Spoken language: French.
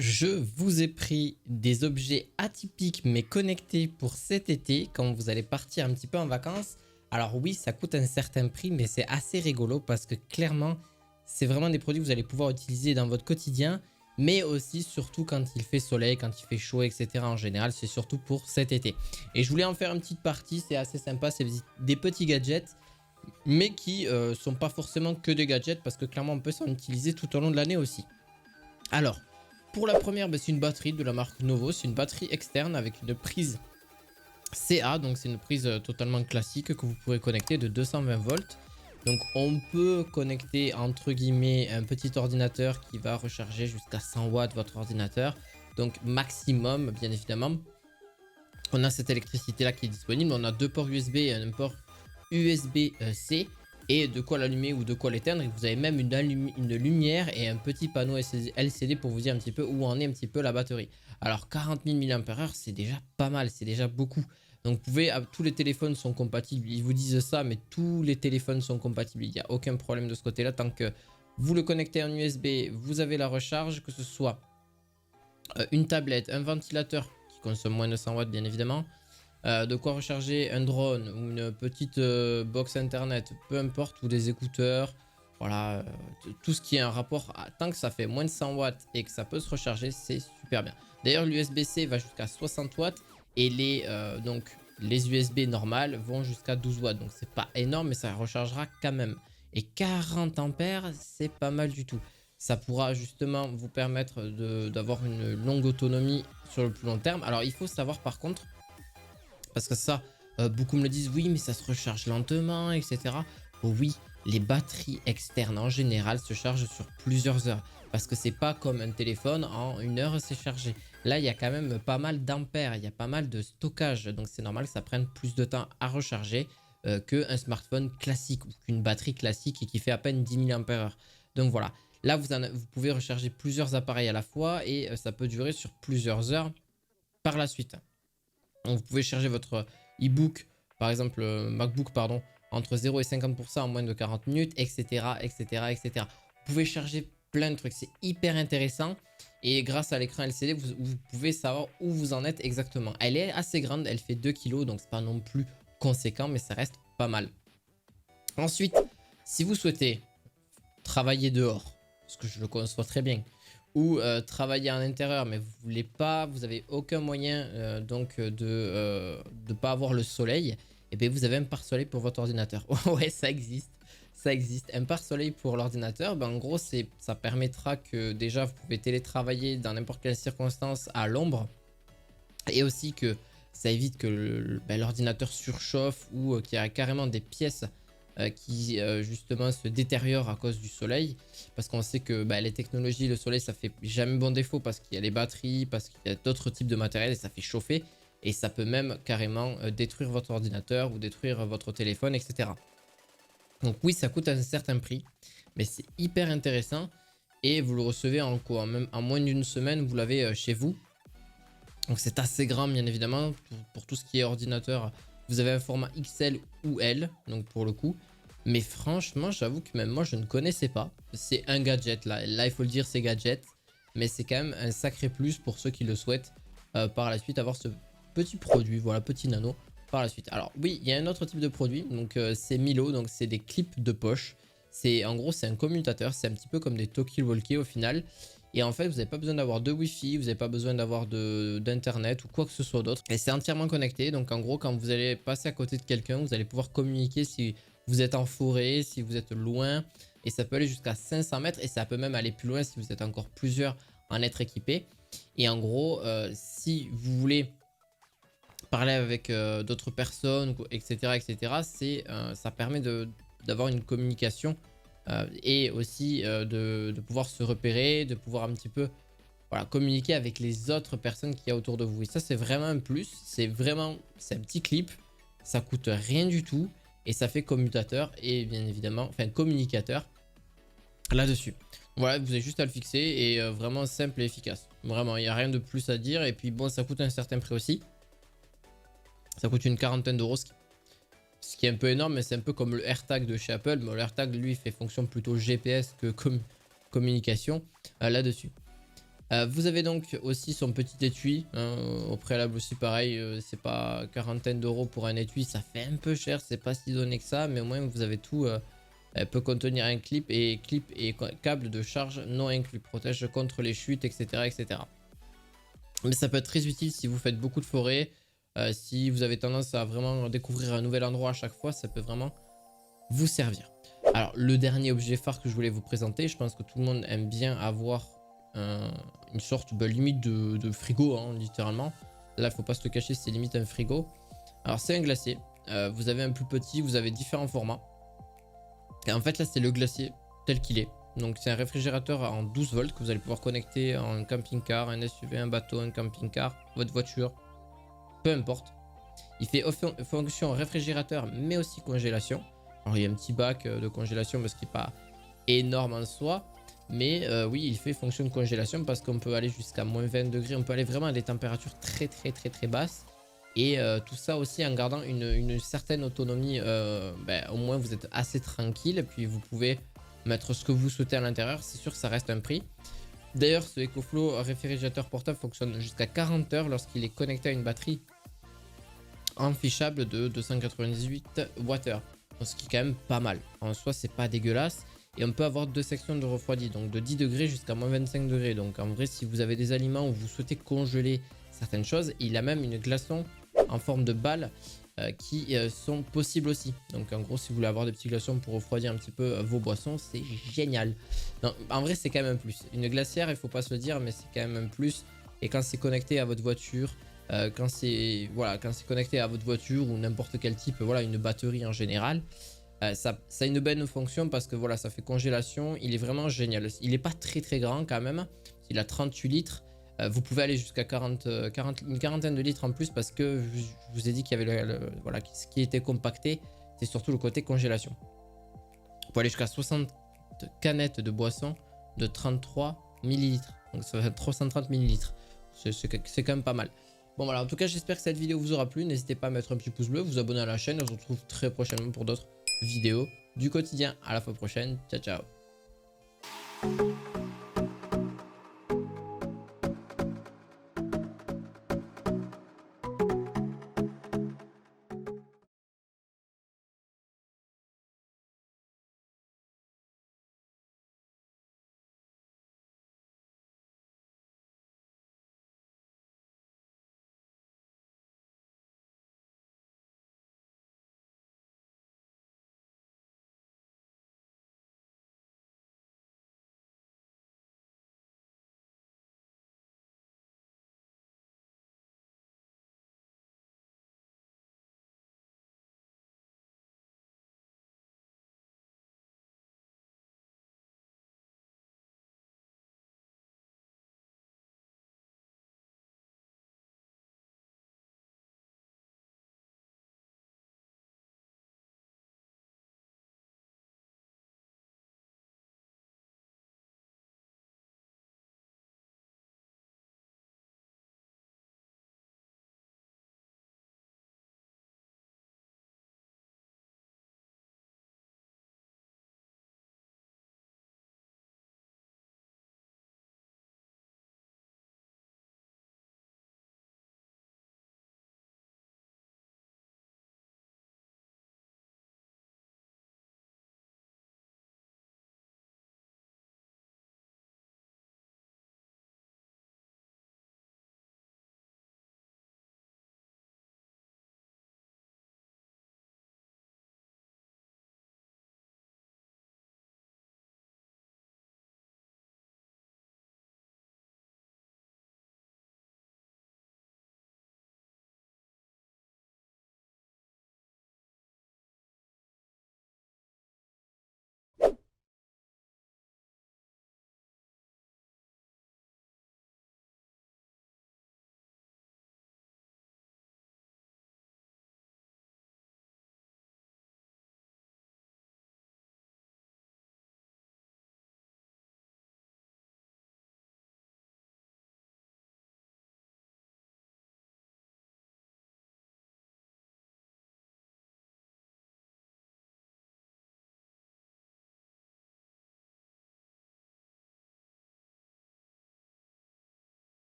je vous ai pris des objets atypiques mais connectés pour cet été quand vous allez partir un petit peu en vacances. Alors oui, ça coûte un certain prix, mais c'est assez rigolo parce que clairement, c'est vraiment des produits que vous allez pouvoir utiliser dans votre quotidien, mais aussi surtout quand il fait soleil, quand il fait chaud, etc. En général, c'est surtout pour cet été. Et je voulais en faire une petite partie, c'est assez sympa, c'est des petits gadgets, mais qui sont pas forcément que des gadgets parce que clairement on peut s'en utiliser tout au long de l'année aussi. Alors, pour la première, c'est une batterie de la marque Novo. C'est une batterie externe avec une prise CA. Donc, c'est une prise totalement classique que vous pourrez connecter de 220 volts. Donc, on peut connecter entre guillemets un petit ordinateur qui va recharger jusqu'à 100 watts votre ordinateur. Donc, maximum, bien évidemment. On a cette électricité là qui est disponible. On a deux ports USB et un port USB-C et de quoi l'allumer ou de quoi l'éteindre. Et vous avez même une lumière et un petit panneau LCD pour vous dire un petit peu où en est un petit peu la batterie. Alors 40 000 mAh, c'est déjà pas mal, c'est déjà beaucoup. Donc vous pouvez, tous les téléphones sont compatibles, ils vous disent ça, mais tous les téléphones sont compatibles. Il n'y a aucun problème de ce côté-là. Tant que vous le connectez en USB, vous avez la recharge, que ce soit une tablette, un ventilateur qui consomme moins de 100 watts bien évidemment, de quoi recharger un drone ou une petite box internet, peu importe, ou des écouteurs. Voilà, tout ce qui est un rapport, tant que ça fait moins de 100 watts et que ça peut se recharger, c'est super bien. D'ailleurs, l'USB-C va jusqu'à 60 watts et les USB normales vont jusqu'à 12 watts. Donc, c'est pas énorme, mais ça rechargera quand même. Et 40 ampères, c'est pas mal du tout. Ça pourra justement vous permettre d'avoir une longue autonomie sur le plus long terme. Alors, il faut savoir par contre, parce que ça, beaucoup me le disent, oui, mais ça se recharge lentement, etc. Oh oui, les batteries externes en général se chargent sur plusieurs heures. Parce que c'est pas comme un téléphone, en une heure c'est chargé. Là, il y a quand même pas mal d'ampères, il y a pas mal de stockage. Donc c'est normal que ça prenne plus de temps à recharger qu'un smartphone classique ou qu'une batterie classique et qui fait à peine 10 000 ampères. Donc voilà, là vous pouvez recharger plusieurs appareils à la fois et ça peut durer sur plusieurs heures par la suite. Donc vous pouvez charger votre e-book, par exemple MacBook, pardon, entre 0 et 50% en moins de 40 minutes, etc., etc., etc. Vous pouvez charger plein de trucs, c'est hyper intéressant. Et grâce à l'écran LCD, vous pouvez savoir où vous en êtes exactement. Elle est assez grande, elle fait 2 kg, donc c'est pas non plus conséquent, mais ça reste pas mal. Ensuite, si vous souhaitez travailler dehors, ce que je le conçois très bien, ou travailler en intérieur mais vous voulez pas, vous avez aucun moyen de pas avoir le soleil, et bien vous avez un pare-soleil pour votre ordinateur. Ouais, ça existe, ça existe. Un pare-soleil pour l'ordinateur, ben en gros ça permettra que déjà vous pouvez télétravailler dans n'importe quelle circonstance à l'ombre, et aussi que ça évite que l'ordinateur surchauffe ou qu'il y a carrément des pièces qui justement se détériorent à cause du soleil, parce qu'on sait que les technologies, le soleil ça fait jamais bon défaut parce qu'il y a les batteries, parce qu'il y a d'autres types de matériel et ça fait chauffer, et ça peut même carrément détruire votre ordinateur ou détruire votre téléphone, etc. Donc oui, ça coûte un certain prix, mais c'est hyper intéressant et vous le recevez en quoi, même en moins d'une semaine vous l'avez chez vous. Donc c'est assez grand bien évidemment pour tout ce qui est ordinateur. Vous avez un format XL ou L, donc pour le coup. Mais franchement, j'avoue que même moi je ne connaissais pas. C'est un gadget là. Là il faut le dire, c'est gadget. Mais c'est quand même un sacré plus pour ceux qui le souhaitent par la suite avoir ce petit produit. Voilà, petit nano par la suite. Alors oui, il y a un autre type de produit. Donc c'est Milo, donc c'est des clips de poche. En gros, c'est un commutateur. C'est un petit peu comme des talkie-walkie au final. Et en fait, vous n'avez pas besoin d'avoir de Wi-Fi, vous n'avez pas besoin d'avoir d'internet ou quoi que ce soit d'autre. Et c'est entièrement connecté. Donc en gros, quand vous allez passer à côté de quelqu'un, vous allez pouvoir communiquer si vous êtes en forêt, si vous êtes loin. Et ça peut aller jusqu'à 500 mètres. Et ça peut même aller plus loin si vous êtes encore plusieurs en être équipés. Et en gros, si vous voulez parler avec d'autres personnes, etc., etc., ça permet d'avoir une communication et aussi de pouvoir se repérer, de pouvoir un petit peu voilà, communiquer avec les autres personnes qu'il y a autour de vous. Et ça, c'est vraiment un plus. C'est un petit clip. Ça coûte rien du tout. Et ça fait commutateur et bien évidemment, enfin communicateur là-dessus. Voilà, vous avez juste à le fixer et vraiment simple et efficace. Vraiment, il n'y a rien de plus à dire. Et puis bon, ça coûte un certain prix aussi. Ça coûte une quarantaine d'euros, ce qui est un peu énorme, mais c'est un peu comme le AirTag de chez Apple. Mais le AirTag, lui, fait fonction plutôt GPS que communication là-dessus. Vous avez donc aussi son petit étui, hein, au préalable aussi pareil, c'est pas quarantaine d'euros pour un étui, ça fait un peu cher, c'est pas si donné que ça, mais au moins vous avez tout. Elle peut contenir un clip et câble de charge non inclus, protège contre les chutes, etc., etc. Mais ça peut être très utile si vous faites beaucoup de forêt, si vous avez tendance à vraiment découvrir un nouvel endroit à chaque fois, ça peut vraiment vous servir. Alors le dernier objet phare que je voulais vous présenter, je pense que tout le monde aime bien avoir une sorte limite de frigo, hein, littéralement. Là, faut pas se le cacher, c'est limite un frigo. Alors c'est un glacier. Vous avez un plus petit, vous avez différents formats. Et en fait là c'est le glacier tel qu'il est. Donc c'est un réfrigérateur en 12 volts que vous allez pouvoir connecter à un camping-car, un SUV, un bateau, un camping-car, votre voiture, peu importe. Il fait fonction réfrigérateur mais aussi congélation. Alors il y a un petit bac de congélation parce qu'il n'est pas énorme en soi. Mais oui, il fait fonction de congélation parce qu'on peut aller jusqu'à moins 20 degrés. On peut aller vraiment à des températures très basses. Et tout ça aussi en gardant une certaine autonomie. Au moins vous êtes assez tranquille. Et puis vous pouvez mettre ce que vous souhaitez à l'intérieur. C'est sûr que ça reste un prix. D'ailleurs, ce EcoFlow réfrigérateur portable fonctionne jusqu'à 40 heures lorsqu'il est connecté à une batterie enfichable de 298 Wh. Ce qui est quand même pas mal. En soi, c'est pas dégueulasse. Et on peut avoir deux sections de refroidi, donc de 10 degrés jusqu'à moins 25 degrés. Donc en vrai, si vous avez des aliments où vous souhaitez congeler certaines choses, il a même une glaçon en forme de balle qui sont possibles aussi. Donc en gros, si vous voulez avoir des petits glaçons pour refroidir un petit peu vos boissons, c'est génial. Non, en vrai, c'est quand même un plus. Une glacière, il faut pas se le dire, mais c'est quand même un plus. Et quand c'est connecté à votre voiture, quand c'est connecté à votre voiture ou n'importe quel type, voilà, une batterie en général, ça a une bonne fonction parce que voilà, ça fait congélation. Il est vraiment génial. Il n'est pas très grand quand même. Il a 38 litres. Vous pouvez aller jusqu'à une quarantaine de litres en plus parce que je vous ai dit qu'il y avait voilà, ce qui était compacté, c'est surtout le côté congélation. Vous pouvez aller jusqu'à 60 canettes de boisson de 33 millilitres. Donc ça fait 330 millilitres. C'est quand même pas mal. Bon voilà, en tout cas j'espère que cette vidéo vous aura plu. N'hésitez pas à mettre un petit pouce bleu, vous abonner à la chaîne. On se retrouve très prochainement pour d'autres vidéos du quotidien. À la fois prochaine. Ciao ciao.